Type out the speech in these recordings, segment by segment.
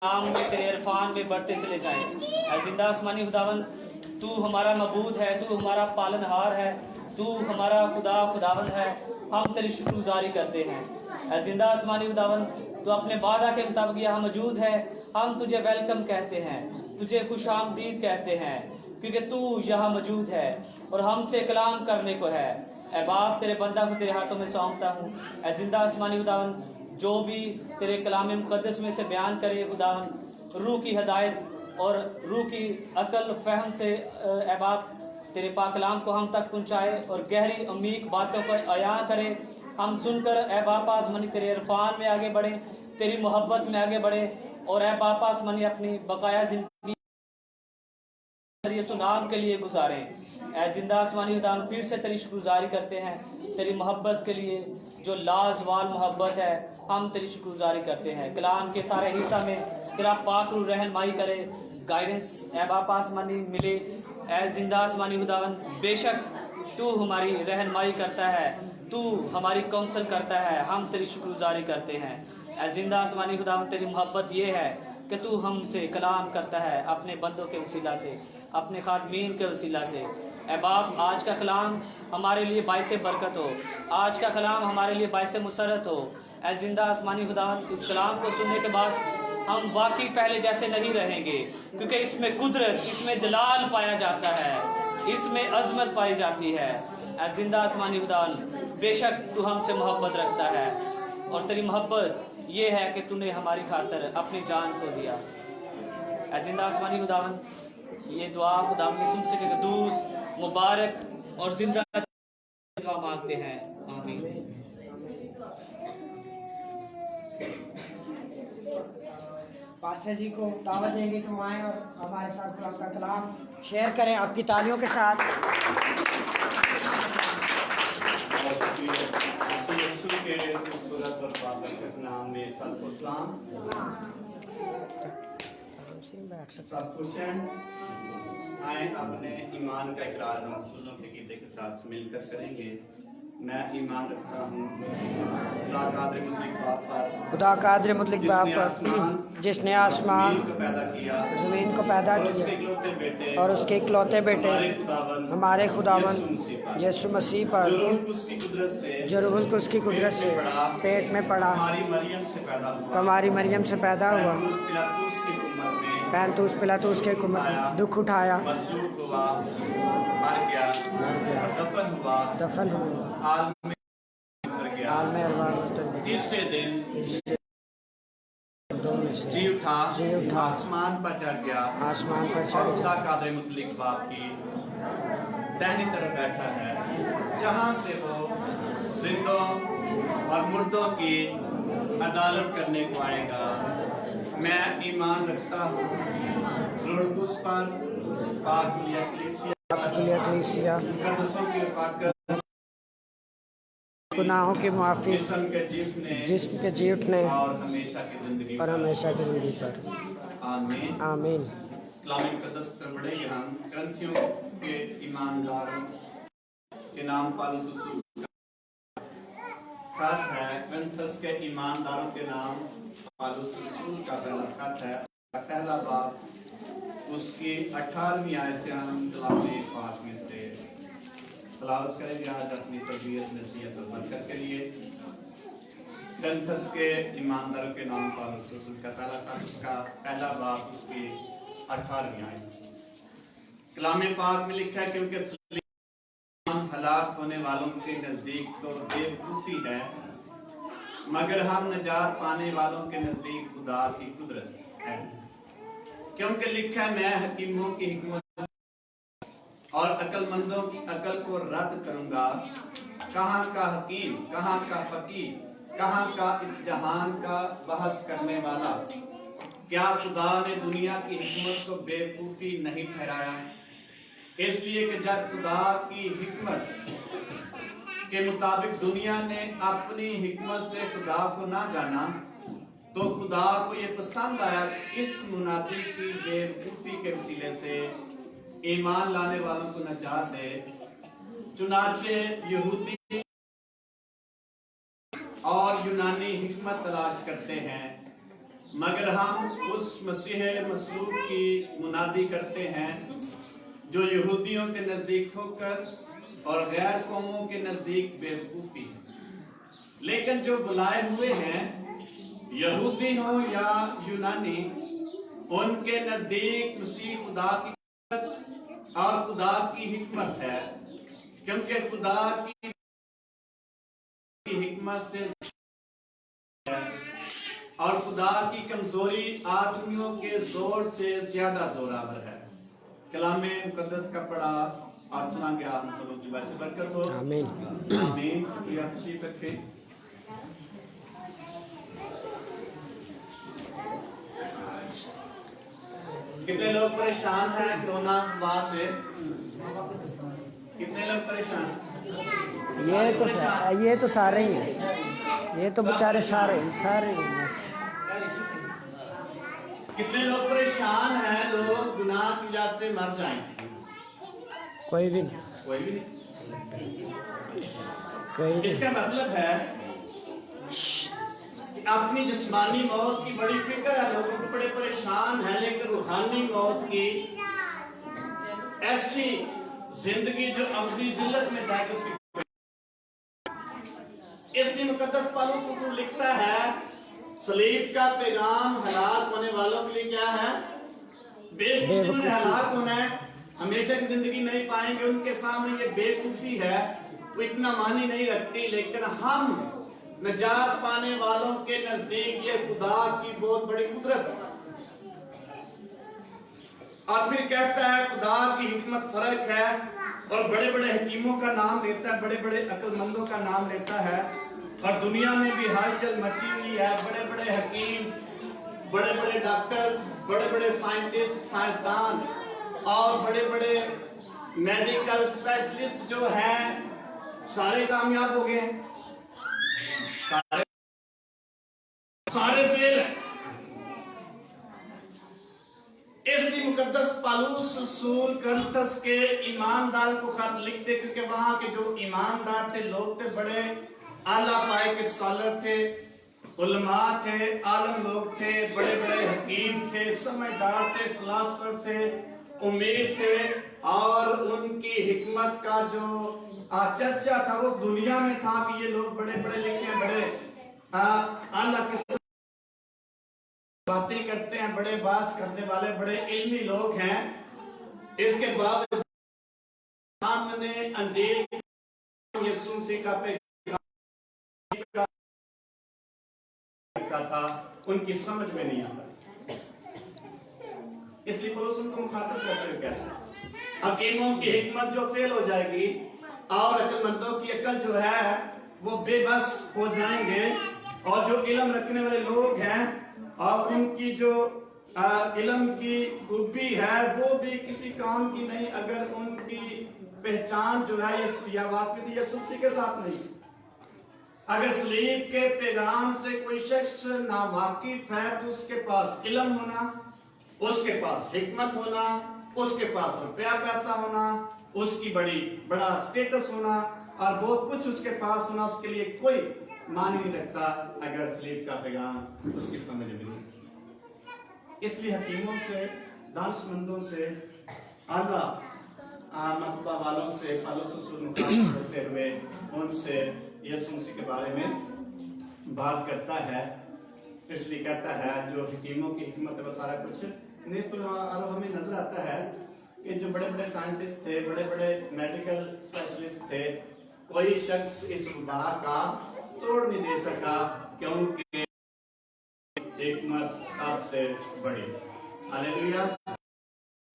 नाम में तेरे इरफान में बढ़ते चले जाएं। ऐ जिंदा आसमानी खुदावन, तू हमारा मबूद है, तू हमारा पालनहार है, तू हमारा खुदावंद है। हम तेरी शुक्रगुजारी करते हैं। ऐ जिंदा आसमानी खुदावन, तू अपने वादा के मुताबिक यहाँ मौजूद है। हम तुझे वेलकम कहते हैं, तुझे खुश आमदीद कहते हैं, क्योंकि तू यहाँ मौजूद है और हमसे कलाम करने को है। ऐ बाप, तेरे बंदा को तेरे हाथों में सौंपता हूँ। ऐ जिंदा आसमानी खुदावन, जो भी तेरे कलाम मुक़द्दस में से बयान करे खुदावन, रूह की हदायत और रूह की अकल फहम से ऐ बाप तेरे पाक कलाम को हम तक पहुँचाए और गहरी अमीक बातों को अयां करे। हम सुनकर ऐ बाप आसमानी तेरे इरफान में आगे बढ़ें, तेरी मोहब्बत में आगे बढ़ें और ऐ बाप आसमानी अपनी बकाया ज़िंदगी नाम के लिए गुजारें। ऐ जिंदा आसमानी खुदावन, फिर से तेरी शुक्रगुजारी करते हैं तेरी मोहब्बत के लिए, जो लाजवाल मोहब्बत है। हम तेरी शुक्रगुजारी करते हैं। कलाम के सारे हिस्सा में तेरा पाक रूह रहनुमाई करे, गाइडेंस ऐ बाप आसमानी मिले। ऐ जिंदा आसमानी खुदावन, बेशक तू हमारी रहनुमाई करता है, तू हमारी काउंसल करता है। हम तेरी शुक्रगुजारी करते हैं। ऐ जिंदा आसमानी खुदावन, तेरी मोहब्बत ये है कि तू हमसे कलाम करता है अपने बंदों के वसीला से, अपने खादमीन के वसीला से। ऐ बाप, आज का कलाम हमारे लिए बाइस बरकत हो, आज का कलाम हमारे लिए बाइस मुसरत हो। ऐ जिंदा आसमानी खुदावन, इस कलाम को सुनने के बाद हम वाकई पहले जैसे नहीं रहेंगे, क्योंकि इसमें कुदरत, इसमें जलाल पाया जाता है, इसमें अजमत पाई जाती है। ऐ जिंदा आसमानी खुदावन, बेशक तू हमसे मोहब्बत रखता है और तेरी मोहब्बत ये है कि तूने हमारी खातर अपनी जान को दिया। ऐ जिंदा आसमानी खुदावन, ये दुआ खुदावन यीशु मसीह के कदूस मुबारक और जिंदा दुआ मांगते हैं, आमीन। पास्टर जी को दावत देंगे कि वो आएँ और हमारे साथ खुदा का कलाम शेयर करें आपकी तालियों के साथ। सब खुश हैं? आए अपने ईमान का इकरार हम रसूलों के अकीदे के साथ मिलकर करेंगे। मैं ईमान रखता हूँ खुदा कादिर मुतलक बाप पर, जिसने आसमान ज़मीन को पैदा किया और उसके इकलौते बेटे हमारे खुदावंद यीशु मसीह पर, जो रूहुल कुद्स की कुदरत से पेट में पड़ा, हमारी मरियम से पैदा हुआ, पैंतूस पिलातूस के दुख उठाया, मर गया, दफन हुआ, तीसरे दिन जी उठा, आसमान पर चढ़ गया, और खुदा कादिर मुतलक बाप की दाहिनी तरफ बैठा है, जहाँ से वो जिंदों और मुर्दों की अदालत करने को आएगा। मैं ईमान रखता हूँ रूह कुद्स पर, पाक कलीसिया, मुकद्दसों की रफ़ाक़त, गुनाहों की माफ़ी, जिस्म के जी उठने और हमेशा की ज़िंदगी पर। आमीन आमीन। कलाम मुक़द्दस पर पढ़ेंगे हम ग्रंथियों के ईमानदारों के नाम पौलुस रसूल खत है। ग्रंथस के ईमानदारों के नाम पौलुस रसूल का पहला खत है, पहला बाब उसकी 18वीं आयत से हम कलाम पाक में से तलावत करेंगे आज अपनी तरबियत नसीहत और बरकत के लिए। ग्रंथस के ईमानदारों के नाम पौलुस रसूल का पहला खत, उसका पहला बाब उसकी 18वीं आयत। कलाम पाक में लिखा है, क्योंकि हलाक होने वालों के नजदीक तो बेवकूफी है, मगर हम नजात पाने वालों के नजदीक खुदा की कुदरत है। क्योंकि लिखा है, मैं हकीमों की हिकमत और अक्लमंदों की अकल को रद्द करूंगा। कहाँ का हकीम, कहाँ का फकीर, कहाँ का इस जहान का बहस करने वाला? क्या खुदा ने दुनिया की हिकमत को बेवकूफी नहीं ठहराया? इसलिए कि जब खुदा की हिकमत के मुताबिक दुनिया ने अपनी हिकमत से खुदा को ना जाना, तो खुदा को ये पसंद आया इस मुनादी की बेवकूफी के वसीले से ईमान लाने वालों को नजात दे। चुनाचे यहूदी और यूनानी हिकमत तलाश करते हैं, मगर हम उस मसीह मसलूब की मुनादी करते हैं जो यहूदियों के नज़दीक ठोकर और गैर कौमों के नज़दीक बेवकूफ़ी है। लेकिन जो बुलाए हुए हैं, यहूदी हो या यूनानी, उनके नज़दीक मसीह खुदा की और खुदा की हिकमत है, क्योंकि खुदा की हिकमत से है और खुदा की कमजोरी आदमियों के जोर से ज्यादा जोरावर है। कलाम मुकद्दस का पढ़ा और सुना गया, हम सबों की बात से बरकत हो। आमीन। आमीन। शुक्रिया, तशरीफ रखें। कितने लोग परेशान हैं कोरोना वबा से? कितने लोग परेशान? ये तो सारे ही हैं, ये तो बेचारे सारे ही हैं बस। कितने लोग परेशान हैं? लोग गुनाह की वजह से मर जाएंगे? कोई भी नहीं, कोई भी नहीं। कोई भी। इसका मतलब है कि अपनी जिस्मानी मौत की बड़ी फिक्र है, लोगों को बड़े परेशान है, लेकिन रूहानी मौत की ऐसी जिंदगी जो अबदी जिल्लत में जाए उसकी। इसलिए मुकद्दस पौलुस रसूल लिखता है, सलीब का पैगाम हलाक होने वालों के लिए क्या है? बेवकूफी। हलाक होना है, हमेशा की जिंदगी नहीं पाएंगे, उनके सामने ये बेवकूफी है, वो इतना मानी नहीं रखती। लेकिन हम नजात पाने वालों के नजदीक ये खुदा की बहुत बड़ी कुदरत है। और फिर कहता है खुदा की हिकमत फर्क है, और बड़े बड़े हकीमों का नाम लेता है, बड़े बड़े अक्लमंदों का नाम लेता है। और दुनिया में भी हलचल मची हुई है, बड़े बड़े हकीम, बड़े बड़े डॉक्टर, बड़े बड़े साइंटिस्ट, साइंसदान और बड़े बड़े मेडिकल स्पेशलिस्ट जो हैं, सारे कामयाब हो गए, सारे फेल हैं। इसलिए मुकद्दस पौलुस रसूल करंथस के ईमानदार को खत लिखते, क्योंकि वहां के जो ईमानदार थे, लोग थे, बड़े आला पाए के स्कॉलर थे, उलमा थे, आलम लोग थे, बड़े बड़े हकीम थे, समझदार थे, फिलासफर थे, उम्मीद थे, और उनकी हिकमत का जो चर्चा था वो दुनिया में था कि ये लोग बड़े बड़े लिखे, बड़े आला किस्म बातें करते हैं, बड़े बात करने वाले, बड़े इल्मी लोग हैं। इसके बाद सामने अंजील यीशु मसीह का पैगाम था, उनकी समझ में नहीं आता। इसलिए पौलुस उनको मुखातिब करते हुए कहता है, हकीमों की हिकमत जो फेल हो जाएगी और अक्लमंदों की अकल जो है वो बेबस हो जाएंगे, और जो इल्म रखने वाले लोग हैं और उनकी जो इल्म की खूबी है वो भी किसी काम की नहीं, अगर उनकी पहचान जो है या वाक़िफ़ यीशु मसीह के साथ नहीं। अगर सलीब के पैगाम से कोई शख्स नावाकिफ है तो उसके पास इल्म होना, उसके पास हिकमत होना, उसके पास रुपया पैसा होना, उसकी बड़ा स्टेटस होना और बहुत कुछ उसके पास होना, उसके लिए कोई मान नहीं रखता अगर सलीब का पैगाम उसकी समझ में नहीं। इसलिए हकीमों से, दानिशमंदों से, आला मर्तबा वालों से पौलुस रसूल मुखातिब होते हुए उनसे यीशु मसीह के बारे में बात करता है। इसलिए कहता है जो हकीमों की हिकमत है वो सारा कुछ नहीं। तो हमें नजर आता है कि जो बड़े बड़े साइंटिस्ट थे, बड़े बड़े मेडिकल स्पेशलिस्ट थे, कोई शख्स इस वबा का तोड़ नहीं दे सका कि उनके हिकमत सबसे बड़ी। हालेलुया।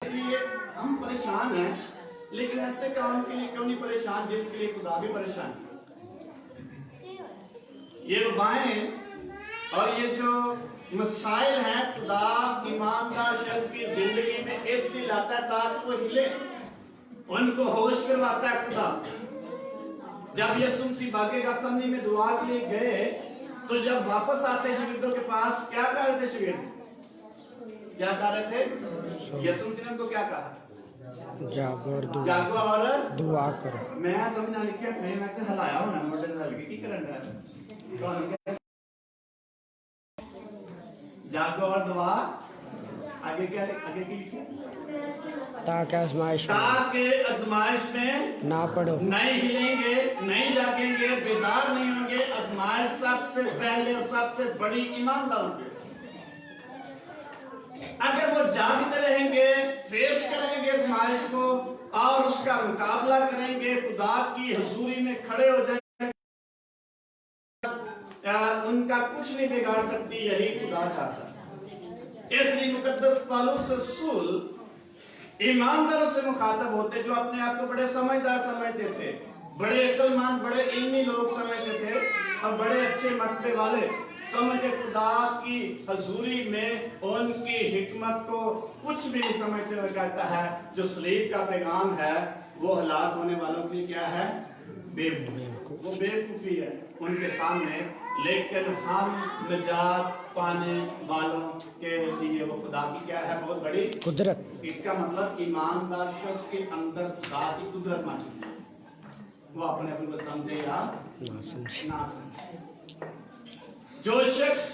इसलिए हम परेशान हैं, लेकिन ऐसे काम के लिए क्यों नहीं परेशान जिसके लिए खुदा भी परेशान है। ये वबाएं और ये जो मसाइल हैं खुदा ईमानदार शख्स की जिंदगी में इसलिए लाता है ताकि वो हिले, उनको होश करवाता है खुदा। जब यीशु मसीह बागे गतसमनी में दुआ के लिए गए तो जब वापस आते शागिर्दों के पास क्या कह रहे थे शागिर्द? क्या कह रहे थे? यीशु मसीह ने उनको क्या कहा? जागो और दुआ करो। मैं समझा लिखिया मैं तो हलाया होना मोटे ते लगे की करन रहा जागो और दुआ आगे क्या आगे की लिखी ताकि आजमाइश में ताकि आजमाइश में ना पड़ो। नहीं हिलेंगे, नहीं जागेंगे, बेदार नहीं होंगे। आजमाइश सबसे पहले और सबसे बड़ी ईमानदारों पे। अगर वो जागते रहेंगे, फेस करेंगे आजमाइश को और उसका मुकाबला करेंगे, खुदा की हजूरी में खड़े हो जाएंगे, उनका कुछ नहीं बिगाड़ सकती, यही खुदा चाहता है। इसलिए मुकद्दस पौलुस रसूल ईमानदारों से मुखातब होते जो अपने आप को बड़े समझदार समझते थे, बड़े अक्लमंद, बड़े इल्मी लोग समझते थे और बड़े अच्छे मर्तबे वाले समझते। खुदा की हजूरी में उनकी हिकमत को कुछ भी नहीं समझते हुए कहता है जो सलीब का पैगाम है वो हलाक होने वालों के लिए क्या है? बेवकूफी। वो बेवकूफी है उनके सामने, लेकिन हम निजात पाने वालों के लिए वो खुदा की क्या है? बहुत बड़ी कुदरत। इसका मतलब ईमानदार शख्स के अंदर खुदा की कुदरत मौजूद है, वो अपने आप को समझे या ना समझे। जो शख्स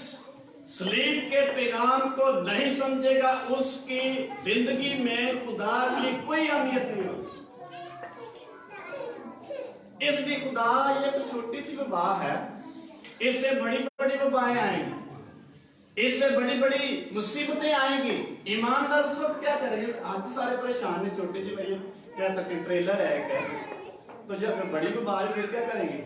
सलीब के पैगाम को नहीं समझेगा उसकी जिंदगी में खुदा की कोई अहमियत नहीं होगी। इसलिए खुदा ये तो छोटी सी वबा है, इससे बड़ी बड़ी वबाएं आएंगी, इससे बड़ी बड़ी मुसीबतें आएंगी। ईमानदार उस वक्त क्या करेंगे? आज सारे परेशान है, छोटी सी भाई कह सकते ट्रेलर है एक, तो जब बड़ी वबा है फिर क्या करेंगे?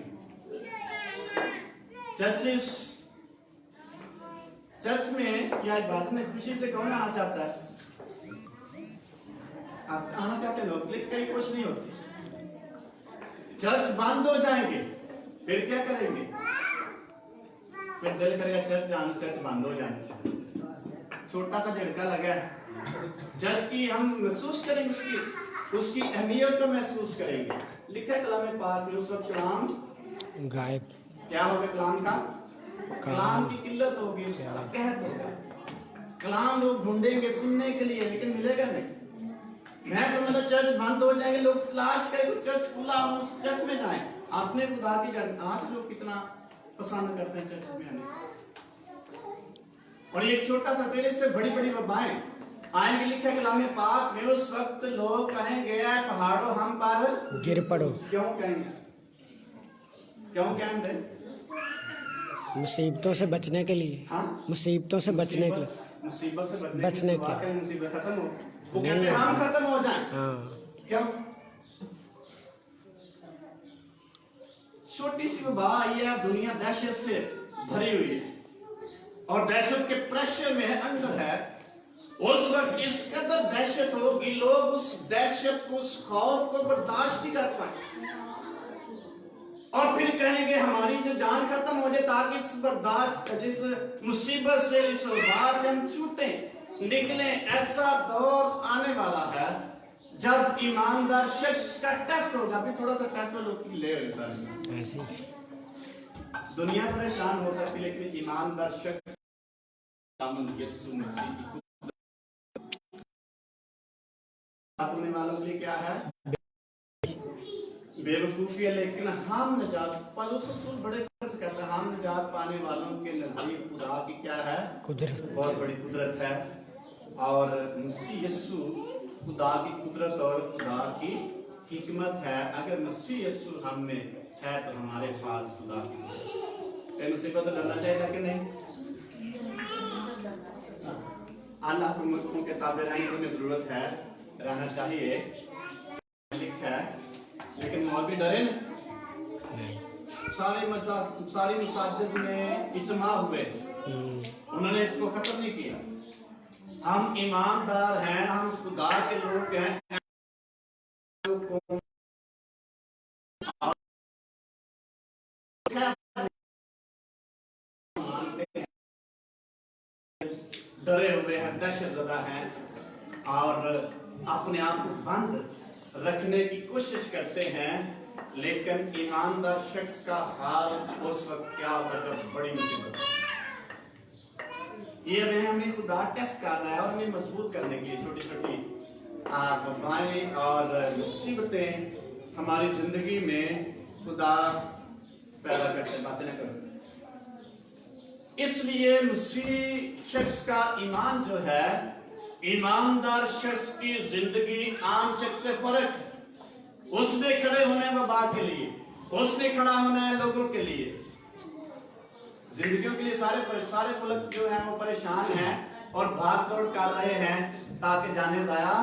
चर्च में या इबादत में खुशी से कौन आना चाहता है? आप आना चाहते हैं लोग, लेकिन कहीं कुछ नहीं होती। चर्च बंद हो जाएंगे फिर क्या करेंगे? फिर दिल करेगा चर्च जाना, चर्च बंद हो जाएंगे। छोटा सा झटका लगा है, चर्च की हम महसूस करेंगे, उसकी अहमियत को महसूस करेंगे। लिखा है कलाम पाक में उस वक्त कलाम गायब। क्या होगा? कलाम का कलाम की किल्लत होगी, उसका कहत होगा। कलाम लोग ढूंढेंगे सुनने के लिए, लेकिन मिलेगा नहीं। मैं समझता चर्च बंद हो जाएंगे, लोग तलाश करेंगे चर्च खुला हो, उस चर्च में जाएं, अपने खुदा की घर। आज लोग कितना पसंद करते हैं चर्च में आने। और ये छोटा सा पहले से बड़ी बड़ी वबाएं आएंगे। लिखा है कलाम पाक में उस वक्त लोग कहेंगे पहाड़ों हम पर गिर पड़ो। क्यों कहेंगे? क्यों कहेंगे? मुसीबतों से बचने के लिए। हाँ? मुसीबतों से बचने के लिए। मुसीबत से बचने के लिए। मुसीबत खत्म हो, वो नहीं, कहते हैं हम खत्म हो जाएं। हाँ। क्यों? छोटी सी वबा आई है, दुनिया दहशत से भरी हुई है और दहशत के प्रेशर में अंदर है। उस वक्त इस कदर दहशत होगी, लोग उस दहशत को, उस खौफ को बर्दाश्त नहीं कर पाए और फिर कहेंगे हमारी जो जान खत्म हो जाए, ताकि इस बर्दाश्त, इस मुसीबत से, इस वबा से हम छूटे निकले। ऐसा दौर आने वाला है जब ईमानदार शख्स का टेस्ट होगा। अभी थोड़ा सा टेस्ट में लोग ले रहे ऐसे दुनिया परेशान हो सकती, लेकिन ईमानदार शख्स यीशु मसीह की अपने वालों के लिए क्या है? बेवकूफी है। लेकिन हम निजात, पौलुस रसूल बड़े फर्ज करता है, हम निजात पाने वालों के नजदीक खुदा की क्या है? कुदरत, बहुत बड़ी कुदरत है। और मसीह यीशु खुदा की कुदरत और खुदा की हिकमत है। अगर मसीह यीशु हम में है तो हमारे पास खुदा की मुसीबत करना चाहिए कि नहीं? अल्लाह के मुल्कों के ताबे रहने की जरूरत है, रहना चाहिए, लिखा है। लेकिन मौलवी डरे नहीं, सारी मसाजिद में इज्तिमा हुए, उन्होंने इसको खत्म नहीं किया। हम ईमानदार हैं, हम खुदा के लोग हैं, डरे हुए हैं, दहशतज़दा हैं और अपने आप को बंद रखने की कोशिश करते हैं। लेकिन ईमानदार शख्स का हाल उस वक्त क्या होगा जब बड़ी मुसीबत। ये हमें खुदा टेस्ट कर रहा है और हमें मजबूत करने के लिए छोटी छोटी वबाएं और मुसीबतें हमारी जिंदगी में खुदा पैदा करते। बातें न करो, इसलिए मसीही शख्स का ईमान जो है, ईमानदार शख्स की जिंदगी आम शख्स से फर्क है। उसने खड़े होना है वबा के लिए, उसने खड़ा होना है लोगों के लिए, जिंदगियों के लिए। सारे मुल्क जो है वो परेशान हैं और भाग दौड़ कर रहे हैं ताकि जाने जाया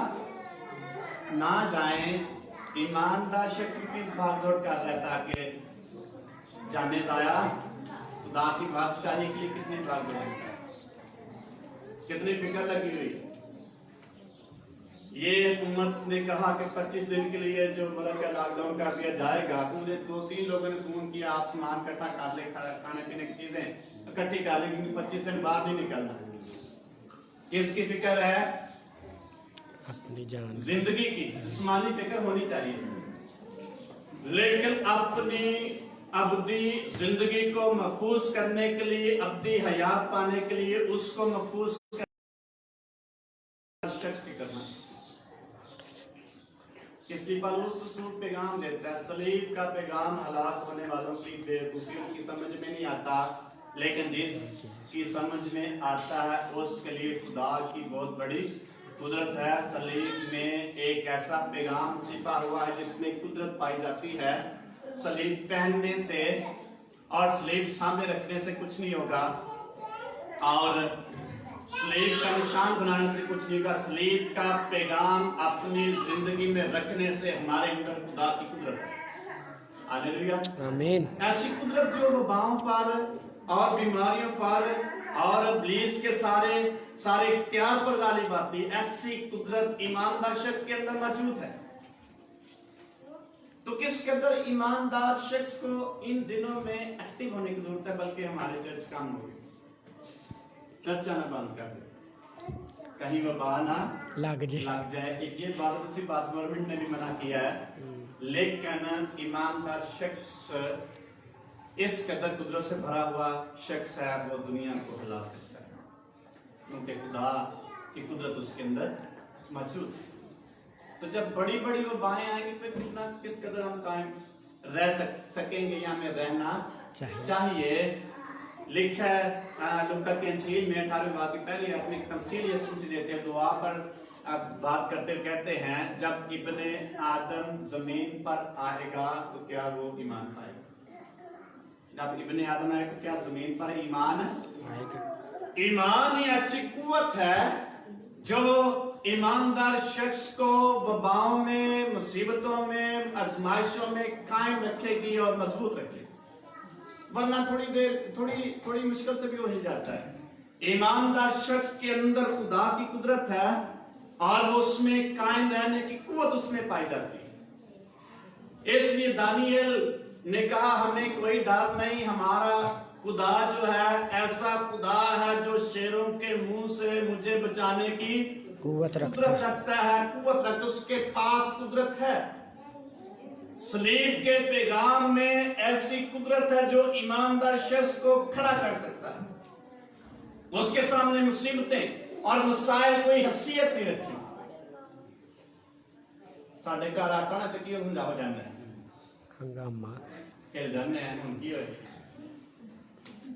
ना जाएं। ईमानदार शख्स भी भाग दौड़ कर रहा है ताकि जाने जाया खुदा की बादशाही के लिए कितनी भाग दौड़, कितनी फिक्र लगी हुई। ये हुकूमत ने कहा कि 25 दिन के लिए जो मुल्क का लॉकडाउन कर दिया जाएगा। मुझे 2-3 लोगों ने फोन किया, आप सामान इकट्ठा कर ले, खाने पीने की चीजें इकट्ठी कर ले, क्योंकि 25 दिन बाद नहीं निकलना। किसकी फिक्र है? अपनी जान, जिंदगी की जिस्मानी फिक्र होनी चाहिए, लेकिन अपनी अब्दी जिंदगी को महफूज करने के लिए, अब्दी हयात पाने के लिए उसको महफूज शख्स की करना। इसलिए पौलुस रसूल पैगाम देता है, सलीब का पैगाम हलाक होने वालों की बेवकूफी, उनकी समझ में नहीं आता, लेकिन जिसकी समझ में आता है उसके लिए खुदा की बहुत बड़ी कुदरत है। सलीब में एक ऐसा पैगाम छिपा हुआ है जिसमें कुदरत पाई जाती है। सलीब पहनने से और सलीब सामने रखने से कुछ नहीं होगा, और सलीब का निशान बनाने से कुछ नहीं होगा। सलीब का पैगाम अपनी जिंदगी में रखने से हमारे अंदर खुदा की कुदरत है। हालेलुया, आमीन। ऐसी कुदरत जो वबाओं पर और बीमारियों पर और इब्लीस के सारे इख्तियार पर गालिब आती, ऐसी कुदरत ईमानदार शख्स के अंदर मौजूद है। तो किस कदर ईमानदार शख्स को इन दिनों में एक्टिव होने की जरूरत है। बल्कि हमारे चर्च काम हो गई, चर्च आना बंद कर दे, कहीं वबा ना लग जाए। ये बात दूसरी बात गवर्नमेंट ने भी मना किया है, लेकिन ईमानदार शख्स इस कदर कुदरत से भरा हुआ शख्स है, वो दुनिया को हिला सकता है, क्योंकि खुदा की कुदरत उसके अंदर मौजूद है। तो जब बड़ी बड़ी वबाएं आएंगी फिर किस कदर हम कायम रह सकेंगे या हमें रहना चाहिए। लिखा है लूका की इंजील में 18वें बाब की पहली आयत में तमसील यीशु से देते हैं, दुआ पर बात करते हुए कहते हैं, जब इब्ने आदम जमीन पर आएगा तो क्या वो ईमान पाएगा। जब इब्ने आदम आए तो क्या जमीन पर ईमान आएगा। ईमान ही ऐसी कुव्वत है जो ईमानदार शख्स को वबाओं में, मुसीबतों में, आजमाइशों में कायम रखेगी और मजबूत रखेगी, वरना थोड़ी मुश्किल से भी हो ही जाता है। ईमानदार शख्स के अंदर खुदा की कुदरत है और वो उसमें कायम रहने की कुव्वत उसमें पाई जाती है। इसलिए दानियल ने कहा, हमें कोई डर नहीं, हमारा खुदा जो है ऐसा खुदा है जो शेरों के मुंह से मुझे बचाने की कुव्वत रखता है, उसके पास कुदरत है। सलीब के पैगाम में ऐसी कुदरत है जो ईमानदार शख्स को खड़ा कर सकता है। उसके सामने मुसीबतें और मसाइल कोई हैसियत नहीं रखी। साढ़े घर आटा ना तो की हो जाता है हंगामा खेल जाने हैं उनकी हो।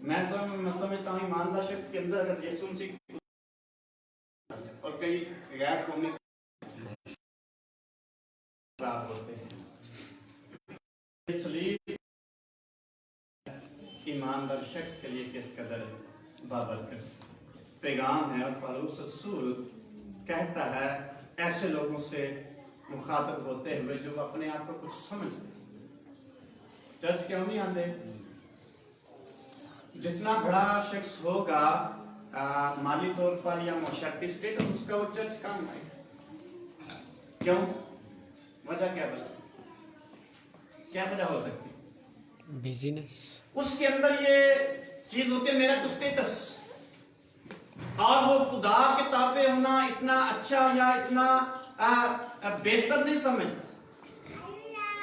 मैं समझता हूँ ईमानदार शख्स के अंदर अगर यीशु मसीह और कई गैर कौमी होते हैं, इसलिए ईमानदार शख्स के लिए किस कदर बाबरकत पैगाम है। और पौलुस रसूल कहता है ऐसे लोगों से मुखातब होते हुए जो अपने आप को कुछ समझते, चर्च क्यों नहीं आते। जितना बड़ा शख्स होगा माली तौर पर या माशरती स्टेटस, उसका वो चर्च काम आएगा। क्यों? वजह क्या वजह हो सकती? बिजनेस। उसके अंदर ये चीज होती है, मेरा स्टेटस, और वो खुदा के ताबे होना इतना अच्छा या इतना बेहतर नहीं समझता।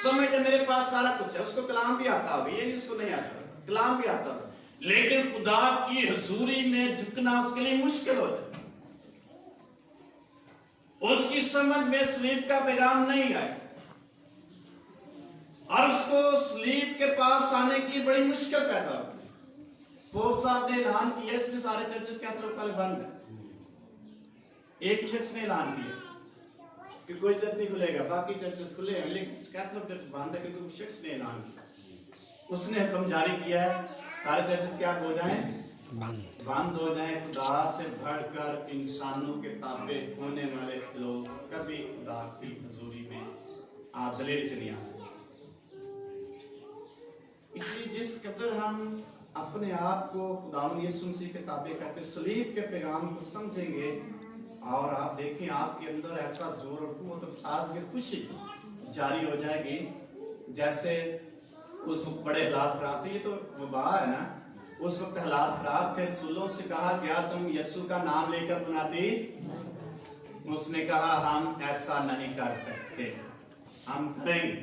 समझते मेरे पास सारा कुछ है, उसको कलाम भी आता होगा, ये नहीं इसको नहीं आता, कलाम भी आता होगा, लेकिन खुदा की हुजूरी में झुकना उसके लिए मुश्किल हो जाए। उसकी समझ में सलीब का पैगाम नहीं आए और उसको सलीब के पास आने की बड़ी मुश्किल पैदा होती है। पोप साहब ने ऐलान किया, इसलिए सारे चर्चेस कैथोलिक वाले बंद है। एक ही शख्स ने ऐलान किया कि कोई चर्च नहीं खुलेगा, बाकी चर्चेस खुले हैं, लेकिन कैथोलिक चर्च बंद है क्योंकि उस शख्स ने ऐलान किया। उसने हुक्म जारी किया है सारे चर्चेस क्या हो जाएं, बंद हो जाएं। खुदा से बढ़कर इंसानों के ताबे होने वाले लोग कभी खुदा की हुजूरी में दलेरी से नहीं आ सकते। इसलिए जिस कदर हम अपने आप को खुदावंद यीशु मसीह के ताबे करके सलीब के पैगाम को समझेंगे, और आप देखें आपके अंदर ऐसा जोर और कुव्वत और ताज़गी खुशी जारी हो जाएगी। जैसे उस वक्त बड़े हालात खराब थे, ये तो वबा है ना, उस वक्त हालात खराब थे, रसूलों से कहा गया तुम यीशु का नाम लेकर बनाती, उसने कहा हम ऐसा नहीं कर सकते, हम करेंगे।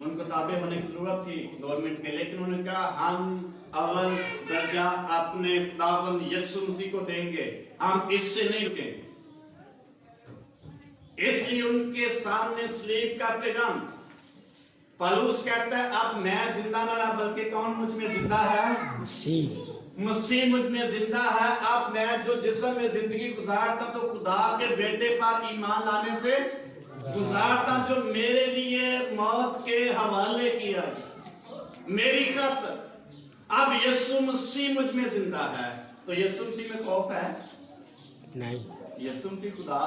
उनको ताबे होने की जरूरत थी गवर्नमेंट के, लेकिन उन्होंने कहा हम अव्वल दर्जा अपने खुदावंद यीशु मसीह को देंगे, हम इससे नहीं रुकेंगे। इसलिए उनके सामने सलीब का पैगाम, पौलुस कहता है अब मैं जिंदा ना बल्कि कौन मुझ में जिंदा है, मसीह मुझ में जिंदा है। अब मैं जो जिस्म में जिंदगी गुजारता तो खुदा के बेटे पर ईमान लाने से गुजारता, जो मेरे लिए मौत के हवाले किया मेरी खातिर। अब यीशु मसीह मुझ में जिंदा है, तो यीशु मसीह में खौफ है नहीं, यीशु मसीह खुदा,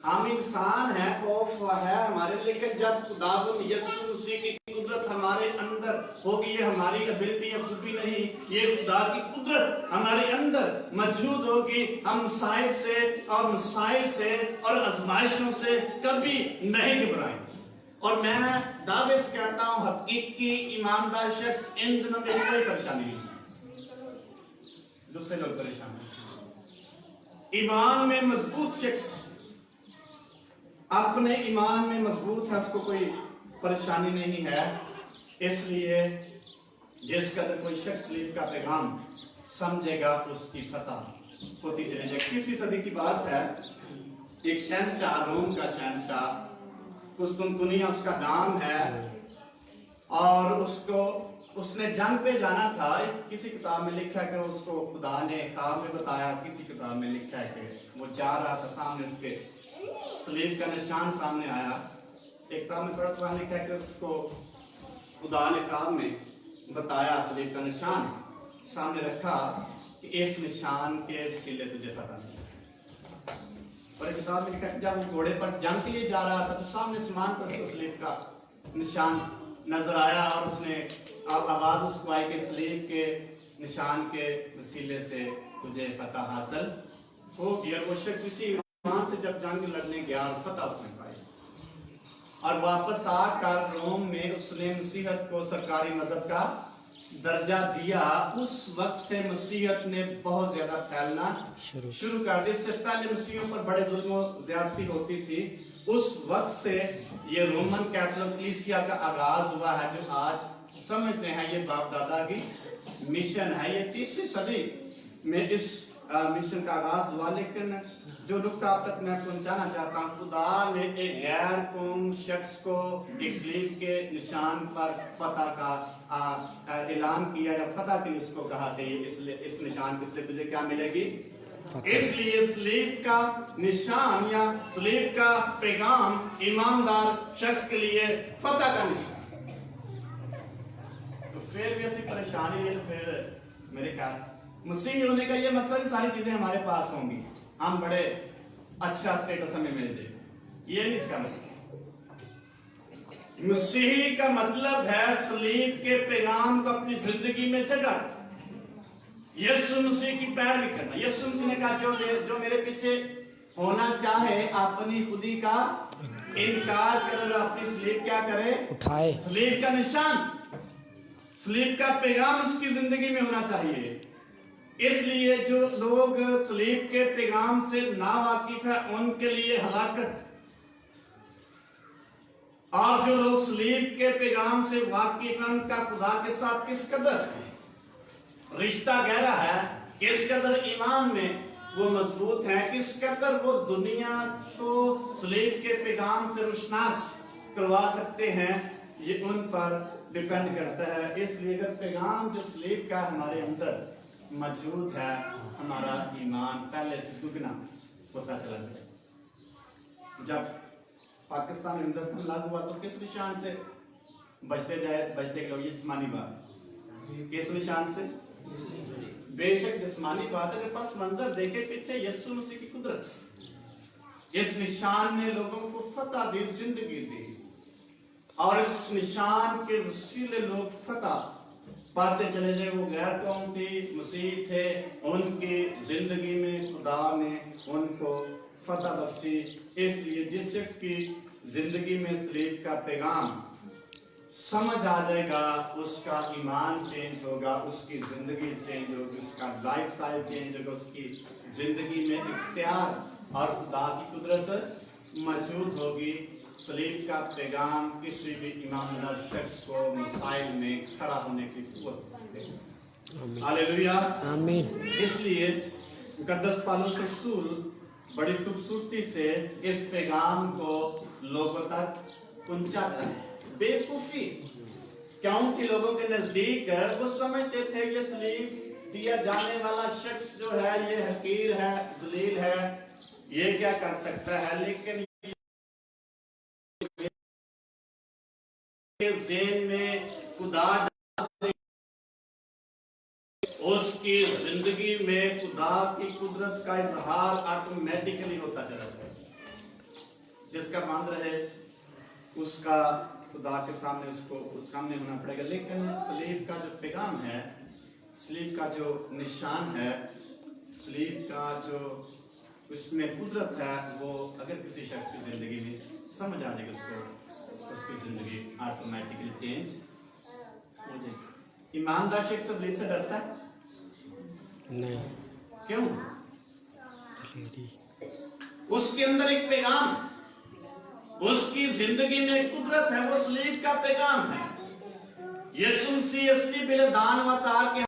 हम इंसान हैं, खौफ है हमारे, लेकिन जब खुदावंद यीशु मसीह की कुदरत हमारे अंदर होगी, ये हमारी एबिलिटी या खूबी नहीं, ये खुदा की कुदरत हमारे अंदर मौजूद होगी, हम मसाइल से और मसाइल से और आजमाइशों से कभी नहीं घबराएंगे। और मैं दावे से कहता हूं हकीकी ईमानदार शख्स इन दिनों में कोई परेशानी नहीं, दूसरे लोग परेशान हैं। ईमान में मजबूत शख्स अपने ईमान में मजबूत है, उसको कोई परेशानी नहीं है। इसलिए जिस कदर कोई शख्स सलीब का पैगाम समझेगा उसकी फतह होती चली जाएगी। किसी सदी की बात है, एक शहंशाह, रोम का शहंशाह कुस्तुनतुनिया उसका नाम है, और उसने जंग पे जाना था। किसी किताब में लिखा है कि उसको खुदा ने ख्वाब में बताया, किसी किताब में लिखा है कि वो जा रहा था, सामने उसके सलीब का निशान सामने आया। एक किताब में पढ़ा लिखा है कि उसको खुदा ने ख्वाब में बताया, सलीब का निशान सामने रखा कि इस निशान के वसीले तुझे पता नहीं। और एक किताब में लिखा है कि जब वो घोड़े पर जंग के लिए जा रहा था तो सामने आसमान पर उसको सलीब का निशान नजर आया, और उसने आवाज उसको आई कि सलीब के निशान के वसीले से तुझे पता हासिल होगी। और वो शख्स इसी ईमान से जब जंग लड़ने गया और फतह उसने पाई, और वापस आकर रोम में उसने मसीहत को सरकारी मजहब का दर्जा दिया। उस वक्त से मसीहत ने बहुत ज्यादा फैलना शुरू कर दी। इससे पहले मसीहियों पर बड़े जुल्म और ज्यादती होती थी। उस वक्त से ये रोमन कैथोलिक कलीसिया का आगाज हुआ है, जो आज समझते हैं ये बाप दादा की मिशन है। ये 30वीं सदी में इस मिशन का आगाज हुआ। लेकिन जो नुक्ता अब तक मैं पहुंचाना चाहता हूँ, खुदा ने एक गैर कौम शख्स को एक सलीब के निशान पर फतह का ऐलान किया, या फतह के लिए उसको कहा कि इस निशान के तुझे क्या मिलेगी। इसलिए सलीब का निशान या सलीब का पैगाम ईमानदार शख्स के लिए फतह का निशान। तो फिर भी ऐसी परेशानी है, तो फिर मेरे ख्याल मसीह होने का ये मकसद, सारी चीजें हमारे पास होंगी, हम बड़े अच्छा स्टेटस हमें मिल जाए, ये नहीं इसका मतलब। मसीही का मतलब है सलीब के पैगाम को अपनी जिंदगी में जगह, यीशु मसीह की पैरवी करना। यीशु मसीह ने कहा जो मेरे पीछे होना चाहे अपनी खुदी का इनकार करे, अपनी सलीब क्या करे, उठाए। सलीब का निशान, सलीब का पैगाम उसकी जिंदगी में होना चाहिए। इसलिए जो लोग सलीब के पैगाम से ना वाकिफ है उनके लिए हलाकत, और जो लोग सलीब के पैगाम से वाकिफ हैं उनका खुदा के साथ किस कदर रिश्ता गहरा है, किस कदर ईमान में वो मजबूत है, किस कदर वो दुनिया को सलीब के पैगाम से रुशनास करवा सकते हैं, ये उन पर डिपेंड करता है। इसलिए अगर पैगाम जो सलीब का हमारे अंदर मौजूद है, हमारा ईमान पहले से दुगना होता चला जाए। जब पाकिस्तान में हिंदुस्तान लागू हुआ तो किस निशान से बचते गए लोग? ये जिस्मानी बात, किस निशान से? बेशक जिस्मानी बात है, पस मंजर देखे पीछे यीशु मसीह की कुदरत, इस निशान ने लोगों को फतह दी, जिंदगी दी, और इस निशान के वसीले लोग फतह पाते चले गए। वो गैर कौम थी, मसीह थे, उनकी जिंदगी में खुदा ने उनको फतह बख्शी। इसलिए जिस शख्स की जिंदगी में सलीब का पैगाम समझ आ जाएगा, उसका ईमान चेंज होगा, उसकी जिंदगी चेंज होगी, उसका लाइफस्टाइल चेंज होगा, उसकी जिंदगी में इख्तियार और खुदा की कुदरत मौजूद होगी। सलीब का पैगाम किसी भी ईमानदार शख्स को मसाइल में खड़ा होने की कुव्वत देगा। हालेलुया, आमीन। इसलिए मुकद्दस पौलुस रसूल बड़ी खूबसूरती से इस पैगाम को लोगों तक पहुंचाता है। बेवकूफी क्यों थी लोगों के नजदीक? वो समझते थे ये सलीब दिया जाने वाला शख्स जो है ये हकीर है, जलील है, ये क्या कर सकता है। लेकिन ज़हन में खुदा उसकी जिंदगी में खुदा की कुदरत का इजहार ऑटोमेटिकली होता चला जाएगा। जिसका बंद रहे उसका खुदा के सामने उसको सामने होना पड़ेगा। लेकिन सलीब का जो पैगाम है, सलीब का जो निशान है, सलीब का जो उसमें कुदरत है, वो अगर किसी शख्स की जिंदगी में समझ आ जाएगी, उसकी जिंदगी ऑटोमेटिकली चेंज हो जाएगी। ईमानदार शख्स सलीब से डरता है? नहीं। क्यों? दिलेरी। उसके अंदर एक पैगाम, उसकी जिंदगी में कुदरत है, वो सलीब का पैगाम है। यीशु मसीह असली बिलदान व तार के